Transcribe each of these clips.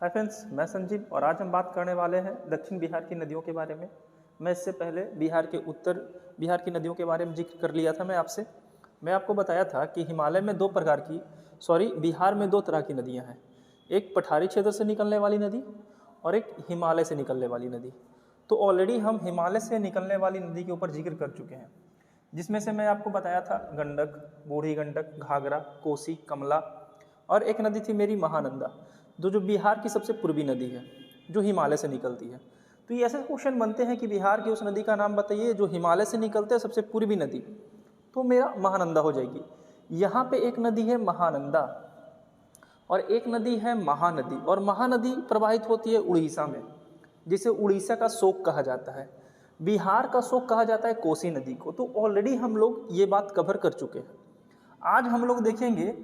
Hi friends, मैं संजीव और आज हम बात करने वाले हैं दक्षिण बिहार की नदियों के बारे में। मैं इससे पहले बिहार की नदियों के बारे में जिक्र कर लिया था। मैं आपको बताया था कि बिहार में दो तरह की नदियां हैं। एक पठारी क्षेत्र से निकलने वाली नदी और एक हिमालय से निकलने वाली नदी। तो ऑलरेडी हम हिमालय से निकलने वाली नदी के ऊपर जिक्र कर चुके हैं, जिसमें से मैं आपको बताया था गंडक, बूढ़ी गंडक, घाघरा, कोसी, कमला, और एक नदी थी मेरी महानंदा, जो बिहार की सबसे पूर्वी नदी है, जो हिमालय से निकलती है। तो ये ऐसे क्वेश्चन बनते हैं कि बिहार की उस नदी का नाम बताइए जो हिमालय से निकलते हैं, सबसे पूर्वी नदी, तो मेरा महानंदा हो जाएगी। यहाँ पे एक नदी है महानंदा और एक नदी है महानदी, और महानदी प्रवाहित होती है उड़ीसा में, जिसे उड़ीसा का शोक कहा जाता है। बिहार का शोक कहा जाता है कोसी नदी को। तो ऑलरेडी हम लोग ये बात कवर कर चुके हैं। आज हम लोग देखेंगे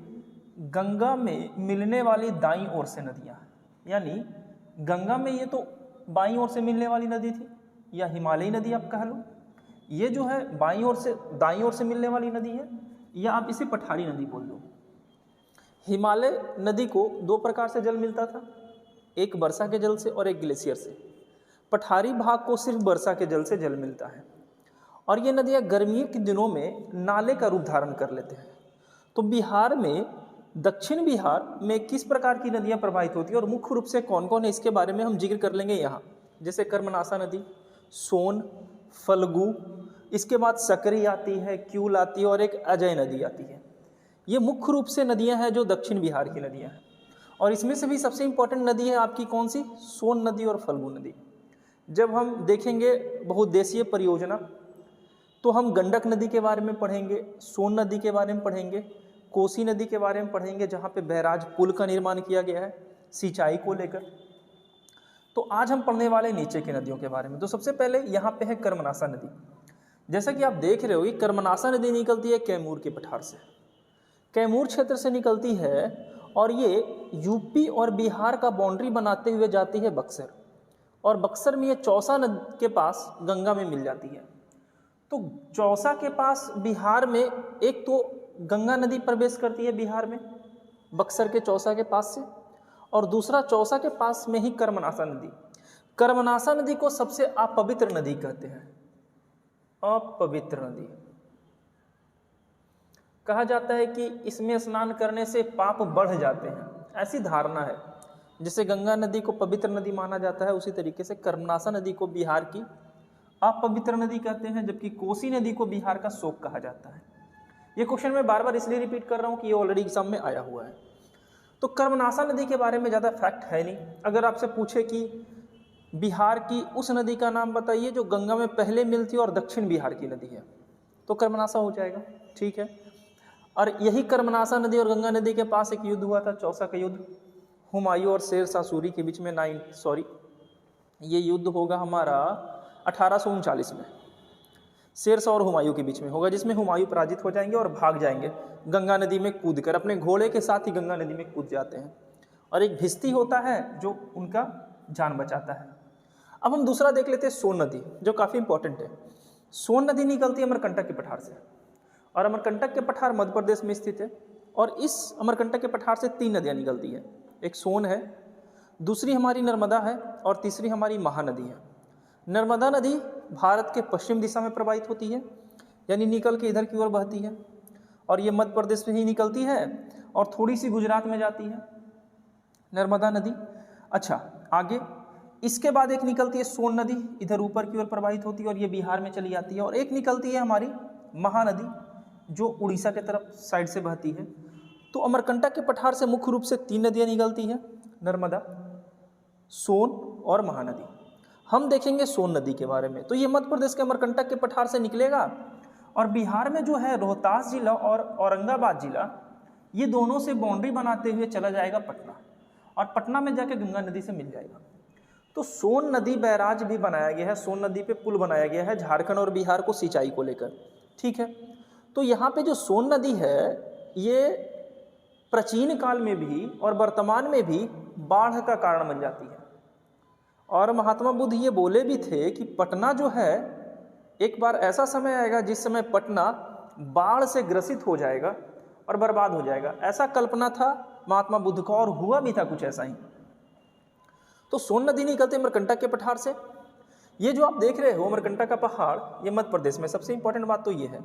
गंगा में मिलने वाली दाईं ओर से नदियाँ, यानी गंगा में ये तो बाईं ओर से मिलने वाली नदी थी, या हिमालयी नदी आप कह लो। ये जो है बाईं ओर से दाईं ओर से मिलने वाली नदी है, या आप इसे पठारी नदी बोल दो। हिमालय नदी को दो प्रकार से जल मिलता था, एक वर्षा के जल से और एक ग्लेशियर से। पठारी भाग को सिर्फ वर्षा के जल से जल मिलता है, और ये नदियाँ गर्मियों के दिनों में नाले का रूप धारण कर लेते हैं। तो बिहार में, दक्षिण बिहार में किस प्रकार की नदियाँ प्रवाहित होती है और मुख्य रूप से कौन कौन है, इसके बारे में हम जिक्र कर लेंगे यहाँ। जैसे कर्मनाशा नदी, सोन, फल्गु, इसके बाद सकरी आती है, क्यूल आती है, और एक अजय नदी आती है। ये मुख्य रूप से नदियाँ हैं जो दक्षिण बिहार की नदियाँ हैं। और इसमें से भी सबसे इंपॉर्टेंट नदी है आपकी कौन सी? सोन नदी और फल्गु नदी। जब हम देखेंगे बहुउद्देशीय परियोजना, तो हम गंडक नदी के बारे में पढ़ेंगे, सोन नदी के बारे में पढ़ेंगे, कोसी नदी के बारे में पढ़ेंगे, जहाँ पे बैराज पुल का निर्माण किया गया है सिंचाई को लेकर। तो आज हम पढ़ने वाले नीचे की नदियों के बारे में। तो सबसे पहले यहाँ पे है कर्मनाशा नदी। जैसा कि आप देख रहे हो, ये कर्मनाशा नदी निकलती है कैमूर के पठार से, कैमूर क्षेत्र से निकलती है, और ये यूपी और बिहार का बाउंड्री बनाते हुए जाती है बक्सर, और बक्सर में ये चौसा नदी के पास गंगा में मिल जाती है। तो चौसा के पास बिहार में एक तो गंगा नदी प्रवेश करती है बिहार में, बक्सर के चौसा के पास से, और दूसरा चौसा के पास में ही कर्मनाशा नदी। कर्मनाशा नदी को सबसे अपवित्र नदी कहते हैं। अपवित्र नदी कहा जाता है कि इसमें स्नान करने से पाप बढ़ जाते हैं, ऐसी धारणा है। जैसे गंगा नदी को पवित्र नदी माना जाता है, उसी तरीके से कर्मनाशा नदी को बिहार की अपवित्र नदी कहते हैं, जबकि कोसी नदी को बिहार का शोक कहा जाता है। ये क्वेश्चन मैं बार बार इसलिए रिपीट कर रहा हूँ कि ये ऑलरेडी एग्जाम में आया हुआ है। तो कर्मनाशा नदी के बारे में ज़्यादा फैक्ट है नहीं। अगर आपसे पूछे कि बिहार की उस नदी का नाम बताइए जो गंगा में पहले मिलती है और दक्षिण बिहार की नदी है, तो कर्मनाशा हो जाएगा, ठीक है। और यही कर्मनाशा नदी और गंगा नदी के पास एक युद्ध हुआ था, चौसा का युद्ध, हुमायूं और शेर शाह सूरी के बीच में। ये युद्ध होगा हमारा 1839 में, शेर शाह और हुमायूं के बीच में होगा, जिसमें हुमायूं पराजित हो जाएंगे और भाग जाएंगे गंगा नदी में कूदकर। अपने घोड़े के साथ ही गंगा नदी में कूद जाते हैं, और एक भिस्ती होता है जो उनका जान बचाता है। अब हम दूसरा देख लेते हैं सोन नदी, जो काफ़ी इंपॉर्टेंट है। सोन नदी निकलती है अमरकंटक के पठार से, और अमरकंटक के पठार मध्य प्रदेश में स्थित है। और इस अमरकंटक के पठार से 3 नदियाँ निकलती है, एक सोन है, दूसरी हमारी नर्मदा है, और तीसरी हमारी महानदी है। नर्मदा नदी भारत के पश्चिम दिशा में प्रवाहित होती है, यानी निकल के इधर की ओर बहती है, और ये मध्य प्रदेश में ही निकलती है, और थोड़ी सी गुजरात में जाती है नर्मदा नदी। अच्छा, आगे इसके बाद एक निकलती है सोन नदी, इधर ऊपर की ओर प्रवाहित होती है, और ये बिहार में चली जाती है। और एक निकलती है हमारी महानदी, जो उड़ीसा के तरफ साइड से बहती है। तो अमरकंटक के पठार से मुख्य रूप से 3 नदियाँ निकलती हैं, नर्मदा, सोन और महानदी। हम देखेंगे सोन नदी के बारे में। तो ये मध्य प्रदेश के अमरकंटक के पठार से निकलेगा, और बिहार में जो है रोहतास जिला और औरंगाबाद जिला, ये दोनों से बाउंड्री बनाते हुए चला जाएगा पटना, और पटना में जाके गंगा नदी से मिल जाएगा। तो सोन नदी बैराज भी बनाया गया है, सोन नदी पे पुल बनाया गया है झारखंड और बिहार को सिंचाई को लेकर, ठीक है। तो यहाँ पे जो सोन नदी है, ये प्राचीन काल में भी और वर्तमान में भी बाढ़ का कारण बन जाती है। और महात्मा बुद्ध ये बोले भी थे कि पटना जो है, एक बार ऐसा समय आएगा जिस समय पटना बाढ़ से ग्रसित हो जाएगा और बर्बाद हो जाएगा। ऐसा कल्पना था महात्मा बुद्ध का, और हुआ भी था कुछ ऐसा ही। तो सोन नदी निकलती है अमरकंटक के पठार से। ये जो आप देख रहे हो अमरकंटक का पहाड़, ये मध्य प्रदेश में, सबसे इंपॉर्टेंट बात तो ये है।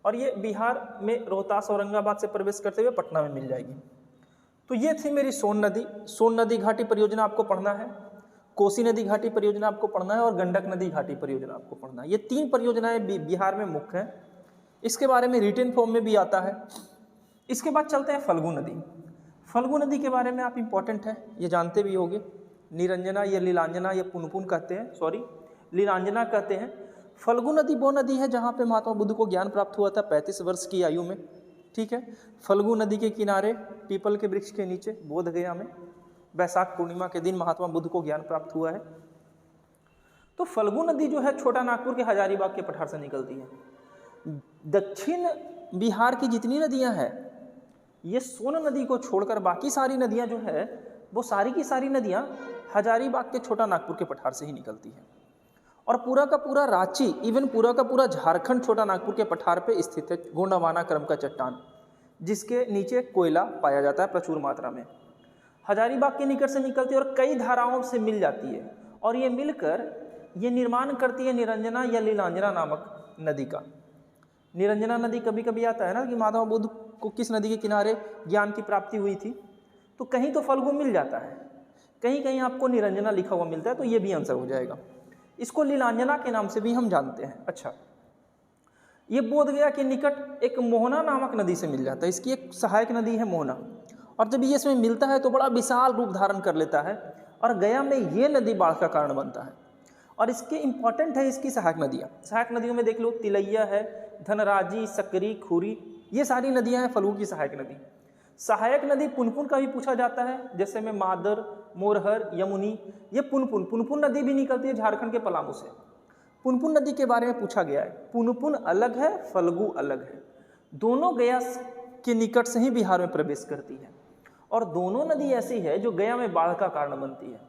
और ये बिहार में रोहतास औरंगाबाद से प्रवेश करते हुए पटना में मिल जाएगी। तो ये थी मेरी सोन नदी। सोन नदी घाटी परियोजना आपको पढ़ना है, कोसी नदी घाटी परियोजना आपको पढ़ना है और गंडक नदी घाटी परियोजना आपको पढ़ना है। ये 3 परियोजनाएं बिहार में मुख्य हैं। इसके बारे में रिटन फॉर्म में भी आता है। इसके बाद चलते हैं फल्गु नदी। फल्गु नदी के बारे में आप इंपॉर्टेंट है, ये जानते भी होंगे। निरंजना या लीलांजना या पुनपुन कहते हैं, सॉरी लीलांजना कहते हैं। फल्गु नदी वो नदी है जहाँ पे महात्मा बुद्ध को ज्ञान प्राप्त हुआ था 35 वर्ष की आयु में। ठीक है, फल्गु नदी के किनारे पीपल के वृक्ष के नीचे बोध गया में वैशाख पूर्णिमा के दिन महात्मा बुद्ध को ज्ञान प्राप्त हुआ है। तो फल्गु नदी जो है छोटा नागपुर के हजारीबाग के पठार से निकलती है। दक्षिण बिहार की जितनी नदियां हैं, ये सोन नदी को छोड़कर बाकी सारी नदियां जो है वो सारी की सारी नदियां हजारीबाग के छोटा नागपुर के पठार से ही निकलती है। और पूरा का पूरा रांची, इवन पूरा का पूरा झारखंड छोटा नागपुर के पठार पे स्थित है। गोंडवाना क्रम का चट्टान जिसके नीचे कोयला पाया जाता है प्रचुर मात्रा में, हजारीबाग के निकट से निकलती है और कई धाराओं से मिल जाती है। और ये मिलकर ये निर्माण करती है निरंजना या लीलांजना नामक नदी का। निरंजना नदी कभी कभी आता है ना कि महात्मा बुद्ध को किस नदी के किनारे ज्ञान की प्राप्ति हुई थी, तो कहीं तो फल्गु मिल जाता है, कहीं कहीं आपको निरंजना लिखा हुआ मिलता है, तो ये भी आंसर हो जाएगा। इसको लीलांजना के नाम से भी हम जानते हैं। अच्छा, ये बोधगया के निकट एक मोहना नामक नदी से मिल जाता है। इसकी एक सहायक नदी है मोहना, और जब ये इसमें मिलता है तो बड़ा विशाल रूप धारण कर लेता है और गया में ये नदी बाढ़ का कारण बनता है। और इसके इंपॉर्टेंट है इसकी सहायक नदियाँ। सहायक नदियों में देख लो तिलैया है, धनराजी, सकरी, खुरी, ये सारी नदियाँ हैं फल्गु की सहायक नदी। सहायक नदी पुनपुन का भी पूछा जाता है, जैसे में मादर, मोरहर, यमुनी, ये पुनपुन नदी भी निकलती है झारखंड के पलामू से। पुनपुन नदी के बारे में पूछा गया है। पुनपुन अलग है, फल्गु अलग है। दोनों गया के निकट से ही बिहार में प्रवेश करती है और दोनों नदी ऐसी है जो गया में बाढ़ का कारण बनती है।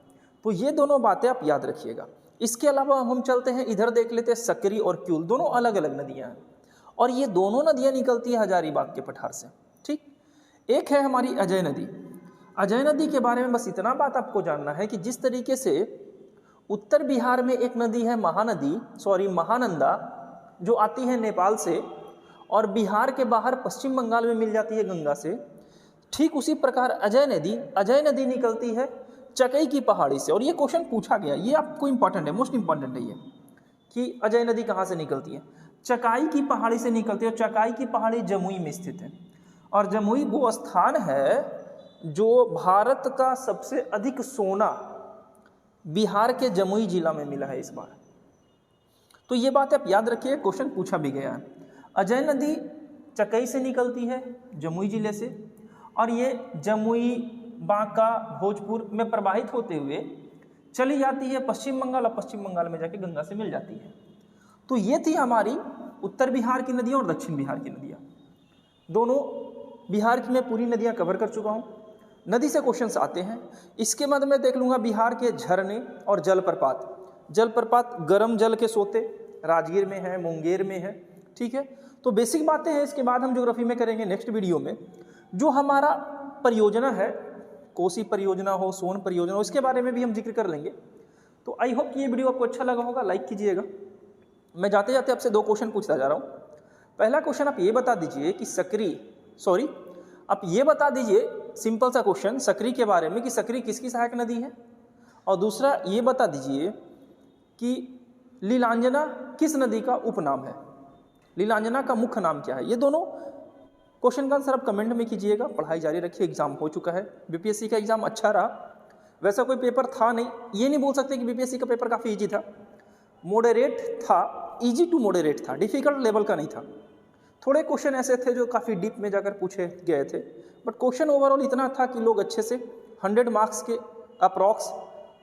तो ये दोनों बातें आप याद रखिएगा। इसके अलावा हम चलते हैं इधर, देख लेते हैं सकरी और क्यूल, दोनों अलग अलग नदियाँ हैं और ये दोनों नदियाँ निकलती है हजारीबाग के पठार से। ठीक, एक है हमारी अजय नदी। अजय नदी के बारे में बस इतना बात आपको जानना है कि जिस तरीके से उत्तर बिहार में एक नदी है महानंदा, जो आती है नेपाल से और बिहार के बाहर पश्चिम बंगाल में मिल जाती है गंगा से, ठीक उसी प्रकार अजय नदी निकलती है चकई की पहाड़ी से। और ये क्वेश्चन पूछा गया, ये आपको इंपॉर्टेंट है, मोस्ट इंपॉर्टेंट है ये, कि अजय नदी कहाँ से निकलती है। चकाई की पहाड़ी से निकलती है और चकाई की पहाड़ी जमुई में स्थित है। और जमुई वो स्थान है जो भारत का सबसे अधिक सोना बिहार के जमुई जिला में मिला है इस बार। तो ये बात आप याद रखिए, क्वेश्चन पूछा भी गया है। अजय नदी चकई से निकलती है जमुई जिले से और ये जमुई, बांका, भोजपुर में प्रवाहित होते हुए चली जाती है पश्चिम बंगाल और पश्चिम बंगाल में जाके गंगा से मिल जाती है। तो ये थी हमारी उत्तर बिहार की नदियाँ और दक्षिण बिहार की नदियाँ। दोनों बिहार की मैं पूरी नदियाँ कवर कर चुका हूँ। नदी से क्वेश्चंस आते हैं। इसके बाद मैं देख लूँगा बिहार के झरने और जलप्रपात गर्म जल के सोते राजगीर में है, मुंगेर में है। ठीक है, तो बेसिक बातें हैं। इसके बाद हम ज्योग्राफी में करेंगे नेक्स्ट वीडियो में। जो हमारा परियोजना है, कोसी परियोजना हो, सोन परियोजना हो, इसके बारे में भी हम जिक्र कर लेंगे। तो आई होप कि ये वीडियो आपको अच्छा लगा होगा, लाइक कीजिएगा। मैं जाते जाते आपसे 2 क्वेश्चन पूछता जा रहा हूँ। पहला क्वेश्चन आप ये बता दीजिए कि आप ये बता दीजिए, सिंपल सा क्वेश्चन सकरी के बारे में, कि सकरी किसकी सहायक नदी है। और दूसरा ये बता दीजिए कि लीलांजना किस नदी का उपनाम है, लीलांजना का मुख्य नाम क्या है। ये दोनों क्वेश्चन का आंसर आप कमेंट में कीजिएगा। पढ़ाई जारी रखिए, एग्जाम हो चुका है। बीपीएससी का एग्जाम अच्छा रहा, वैसा कोई पेपर था नहीं, ये नहीं बोल सकते कि बीपीएससी का पेपर काफ़ी ईजी था। मॉडरेट था, ईजी टू मॉडरेट था, डिफिकल्ट लेवल का नहीं था। थोड़े क्वेश्चन ऐसे थे जो काफ़ी डीप में जाकर पूछे गए थे, बट क्वेश्चन ओवरऑल इतना था कि लोग अच्छे से 100 मार्क्स के अप्रॉक्स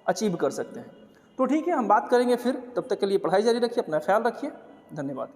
अचीव कर सकते हैं। तो ठीक है, हम बात करेंगे फिर। तब तक के लिए पढ़ाई जारी रखिए, अपना ख्याल रखिए। धन्यवाद।